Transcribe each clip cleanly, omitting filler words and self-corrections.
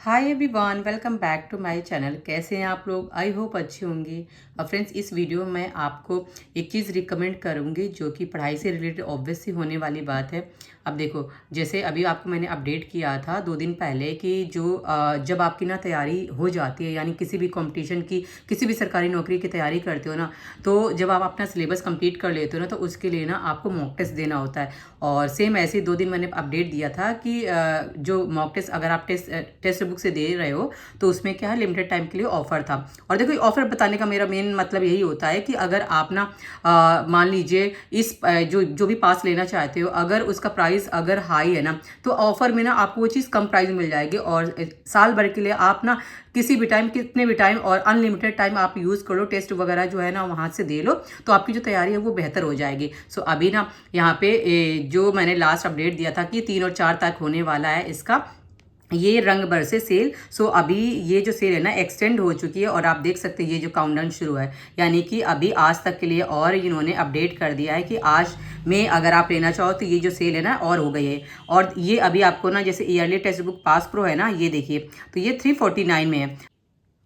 Hi everyone, welcome back to my channel. कैसे हैं आप लोग? आई होप अच्छे होंगे। और फ्रेंड्स, इस वीडियो में आपको एक चीज़ रिकमेंड करूंगी जो कि पढ़ाई से रिलेटेड ऑब्वियसली होने वाली बात है। अब देखो, जैसे अभी आपको मैंने अपडेट किया था 2 दिन पहले कि जब आपकी ना तैयारी हो जाती है, यानी किसी भी कंपटीशन की, किसी भी सरकारी नौकरी की तैयारी करते हो ना, तो जब आप अपना सिलेबस कंप्लीट कर लेते हो ना, तो उसके लिए ना आपको मॉक टेस्ट देना होता है। और सेम ऐसे 2 दिन मैंने अपडेट दिया था कि जो मॉक टेस्ट अगर आप टेस्ट बुक से दे रहे हो, तो उसमें क्या है, लिमिटेड टाइम के लिए ऑफर था। और देखो, ऑफर बताने का मेरा मेन मतलब यही होता है कि अगर आप ना मान लीजिए जो भी पास लेना चाहते हो, अगर उसका प्राइस अगर हाई है ना, तो ऑफर में ना आपको वो चीज़ कम प्राइस में मिल जाएगी। और साल भर के लिए आप ना किसी भी टाइम, कितने भी टाइम और अनलिमिटेड टाइम आप यूज़ करो, टेस्ट वगैरह जो है ना वहाँ से दे लो, तो आपकी जो तैयारी है वो बेहतर हो जाएगी। सो अभी ना यहाँ पे जो मैंने लास्ट अपडेट दिया था कि 3 और 4 तक होने वाला है इसका ये रंग बरसे सेल। सो अभी ये जो सेल है ना एक्सटेंड हो चुकी है, और आप देख सकते हैं ये जो काउंटडाउन शुरू है, यानी कि अभी आज तक के लिए। और इन्होंने अपडेट कर दिया है कि आज में अगर आप लेना चाहो तो ये जो सेल है ना और हो गई है। और ये अभी आपको ना, जैसे yearly text book pass pro है ना, ये देखिए, तो ये 349 में है।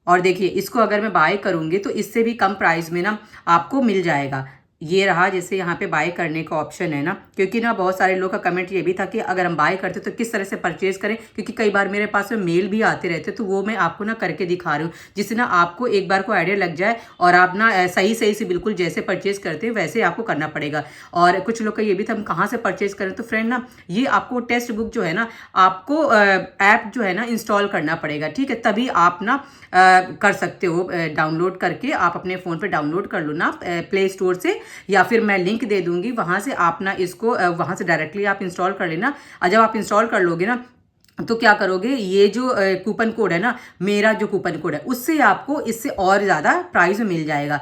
और देखिए, इसको अगर मैं बाय करूंगी तो इससे भी कम प्राइस में ना आपको मिल जाएगा। ये रहा, जैसे यहाँ पे बाय करने का ऑप्शन है ना, क्योंकि ना बहुत सारे लोग का कमेंट ये भी था कि अगर हम बाय करते तो किस तरह से परचेज करें, क्योंकि कई बार मेरे पास में मेल भी आते रहते, तो वो मैं आपको ना करके दिखा रही हूँ, जिससे ना आपको एक बार को आइडिया लग जाए और आप ना सही सही से बिल्कुल जैसे परचेज करते हैं वैसे आपको करना पड़ेगा। और कुछ लोग का ये भी था हम कहाँ से परचेज करें, तो फ्रेंड ना ये आपको टेक्स्ट बुक जो है ना, आपको ऐप जो है ना इंस्टॉल करना पड़ेगा, ठीक है? तभी आप ना कर सकते हो। डाउनलोड करके आप अपने फ़ोन पे डाउनलोड कर लो ना प्ले स्टोर से, या फिर मैं लिंक दे दूंगी, वहां से आप ना इसको वहां से डायरेक्टली आप इंस्टॉल कर लेना। और जब आप इंस्टॉल कर लोगे ना, तो क्या करोगे, ये जो कूपन कोड है ना, मेरा जो कूपन कोड है, उससे आपको इससे और ज़्यादा प्राइस में मिल जाएगा,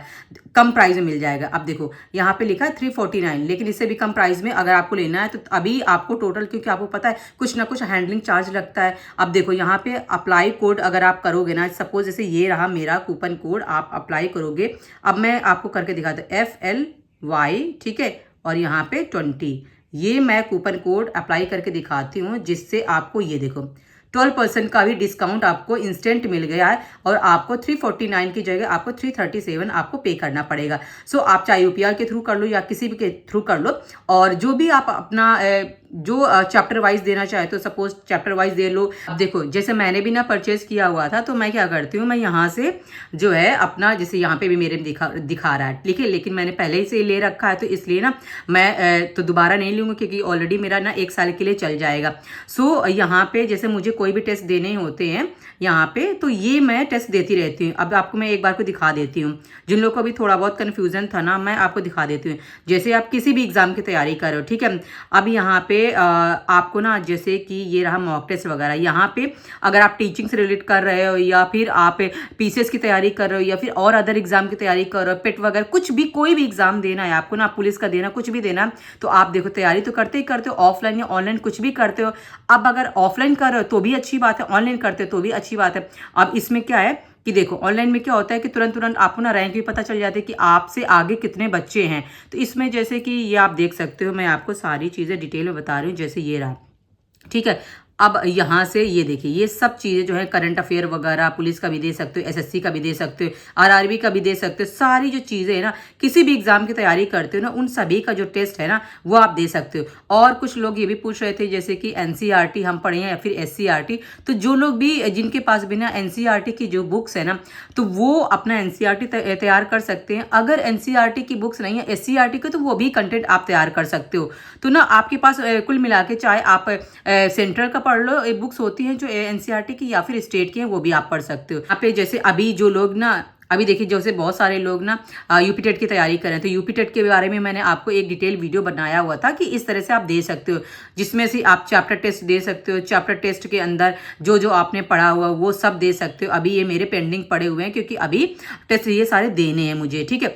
कम प्राइस में मिल जाएगा। अब देखो, यहाँ पे लिखा है 349, लेकिन इससे भी कम प्राइस में अगर आपको लेना है तो अभी आपको टोटल, क्योंकि आपको पता है कुछ ना कुछ हैंडलिंग चार्ज लगता है। अब देखो, यहाँ पे अप्लाई कोड अगर आप करोगे ना, सपोज जैसे ये रहा मेरा कूपन कोड, आप अप्लाई करोगे। अब मैं आपको करके दिखाता हूँ, FLY, ठीक है, और यहाँ पे 20, ये मैं कूपन कोड अप्लाई करके दिखाती हूँ, जिससे आपको ये देखो 12% का भी डिस्काउंट आपको इंस्टेंट मिल गया है। और आपको 349 की जगह आपको 337 आपको पे करना पड़ेगा। सो आप चाहे यूपीआई के थ्रू कर लो या किसी भी के थ्रू कर लो, और जो भी आप अपना जो चैप्टर वाइज देना चाहे तो सपोज चैप्टर वाइज दे लो। अब देखो, जैसे मैंने भी ना परचेज किया हुआ था, तो मैं क्या करती हूँ, मैं यहाँ से जो है अपना, जैसे यहाँ पे भी मेरे दिखा रहा है, ठीक है, लेकिन मैंने पहले ही से ले रखा है, तो इसलिए ना मैं तो दोबारा नहीं लूँगी, क्योंकि ऑलरेडी मेरा ना 1 साल के लिए चल जाएगा। सो यहाँ पे जैसे मुझे कोई भी टेस्ट देने होते हैं यहाँ पे, तो ये मैं टेस्ट देती रहती हूँ। अब आपको मैं एक बार को दिखा देती हूँ, जिन लोगों को भी थोड़ा बहुत कन्फ्यूजन था ना, मैं आपको दिखा देती हूँ। जैसे आप किसी भी एग्जाम की तैयारी कर रहे हो, ठीक है, अब यहाँ पे आपको ना, जैसे कि ये रहा मॉक टेस्ट वगैरह, यहाँ पे अगर आप टीचिंग से रिलेट कर रहे हो, या फिर आप पीसीएस की तैयारी कर रहे हो, या फिर और अदर एग्जाम की तैयारी कर रहे हो, पेट वगैरह कुछ भी, कोई भी एग्जाम देना है आपको ना, पुलिस का देना, कुछ भी देना, तो आप देखो तैयारी तो करते ही करते हो, ऑफलाइन या ऑनलाइन कुछ भी करते हो। अब अगर ऑफलाइन कर रहे हो तो भी अच्छी बात है, ऑनलाइन करते हो तो भी अच्छी बात है। अब इसमें क्या है कि देखो, ऑनलाइन में क्या होता है कि तुरंत तुरंत आपको ना रैंक भी पता चल जाती है कि आपसे आगे कितने बच्चे हैं। तो इसमें जैसे कि ये आप देख सकते हो, मैं आपको सारी चीज़ें डिटेल में बता रही हूँ, जैसे ये रहा, ठीक है। अब यहाँ से ये देखिए, ये सब चीज़ें जो है करंट अफेयर वगैरह, पुलिस का भी दे सकते हो, एसएससी का भी दे सकते हो, आरआरबी का भी दे सकते हो, सारी जो चीज़ें हैं ना, किसी भी एग्जाम की तैयारी करते हो ना, उन सभी का जो टेस्ट है ना, वो आप दे सकते हो। और कुछ लोग ये भी पूछ रहे थे, जैसे कि एनसीईआरटी हम पढ़े हैं या फिर एससीईआरटी, तो जो लोग भी, जिनके पास भी ना एनसीईआरटी की जो बुक्स है ना, तो वो अपना एनसीईआरटी तैयार कर सकते हैं। अगर एनसीईआरटी की बुक्स नहीं है एससीईआरटी की, तो वो भी कंटेंट आप तैयार कर सकते हो। तो ना आपके पास कुल मिला के, चाहे आप सेंट्रल का पढ़ लो, एक बुक्स होती हैं जो एनसीईआरटी की या फिर स्टेट की हैं, वो भी आप पढ़ सकते हो। यहाँ पे जैसे अभी जो लोग ना, अभी देखिए, जैसे बहुत सारे लोग ना यूपी टेट की तैयारी करें, तो यूपी टेट के बारे में मैंने आपको एक डिटेल वीडियो बनाया हुआ था कि इस तरह से आप दे सकते हो, जिसमें से आप चैप्टर टेस्ट दे सकते हो, चैप्टर टेस्ट के अंदर जो जो आपने पढ़ा हुआ वो सब दे सकते हो। अभी ये मेरे पेंडिंग पड़े हुए हैं, क्योंकि अभी टेस्ट ये सारे देने हैं मुझे, ठीक है।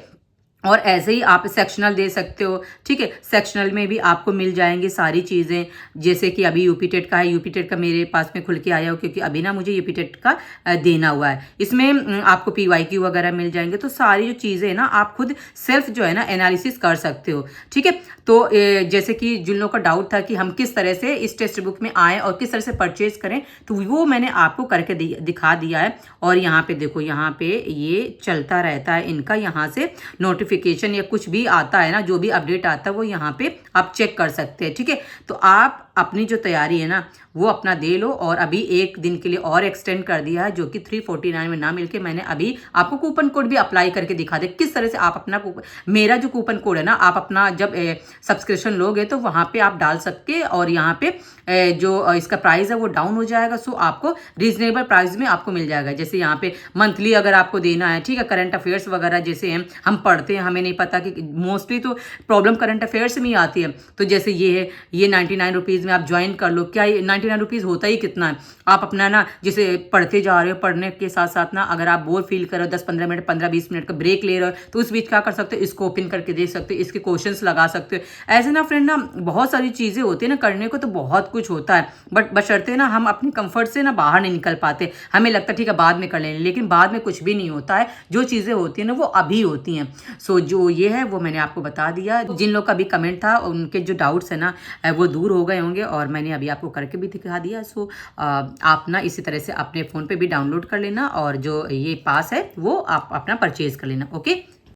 और ऐसे ही आप सेक्शनल दे सकते हो, ठीक है। सेक्शनल में भी आपको मिल जाएंगे सारी चीज़ें, जैसे कि अभी यूपी टेट का है, यूपी टेट का मेरे पास में खुल के आया हो क्योंकि अभी ना मुझे यूपी टेट का देना हुआ है। इसमें आपको PYQ वगैरह मिल जाएंगे, तो सारी जो चीज़ें हैं ना आप खुद सेल्फ जो है ना एनालिसिस कर सकते हो, ठीक है। तो जैसे कि जिन लोगों का डाउट था कि हम किस तरह से इस टेक्स्ट बुक में आए और किस तरह से परचेज करें, तो वो मैंने आपको करके दिखा दिया है। और यहाँ पे देखो, यहाँ पे ये चलता रहता है इनका, यहाँ से नोटिफिकेशन या कुछ भी आता है ना, जो भी अपडेट आता है वो यहाँ पे आप चेक कर सकते हैं, ठीक है। तो आप अपनी जो तैयारी है ना वो अपना दे लो। और अभी एक दिन के लिए और एक्सटेंड कर दिया है, जो कि 349 में ना मिलके मैंने अभी आपको कूपन कोड भी अप्लाई करके दिखा दे किस तरह से आप अपना मेरा जो कूपन कोड है ना, आप अपना जब सब्सक्रिप्शन लोगे तो वहाँ पे आप डाल सकते, और यहाँ पे जो इसका प्राइस है वो डाउन हो जाएगा। सो आपको रीजनेबल प्राइस में आपको मिल जाएगा। जैसे यहाँ पे मंथली अगर आपको देना है, ठीक है, करंट अफेयर्स वगैरह जैसे हैं हम पढ़ते हैं, हमें नहीं पता कि मोस्टली तो प्रॉब्लम करंट अफेयर्स में ही आती है। तो जैसे ये है, ये 99 रुपीज़ में आप ज्वाइन कर लो। क्या ये 99 रुपीज़ होता ही कितना है? आप अपना ना जैसे पढ़ते जा रहे हो, पढ़ने के साथ साथ ना अगर आप बोर फील करो, 10-15 मिनट 15-20 मिनट का ब्रेक ले रहे हो, तो उस बीच क्या कर सकते हो, इसको ओपन करके देख सकते हो, इसके क्वेश्चंस लगा सकते हो। ऐसे ना फ्रेंड ना बहुत सारी चीज़ें होती है ना करने को, तो बहुत कुछ होता है, बट बशर्ते ना हम अपने कंफर्ट से ना बाहर नहीं निकल पाते। हमें लगता है ठीक है बाद में कर लेंगे, लेकिन बाद में कुछ भी नहीं होता है। जो चीज़ें होती हैं ना वो अभी होती हैं। सो जो ये है वो मैंने आपको बता दिया। जिन लोग का भी कमेंट था उनके जो डाउट्स है ना वो दूर हो गए होंगे, और मैंने अभी आपको करके भी दिखा दिया। सो आप ना इसी तरह से अपने फ़ोन पे भी डाउनलोड कर लेना, और जो ये पास है वो आप अपना परचेज कर लेना। ओके।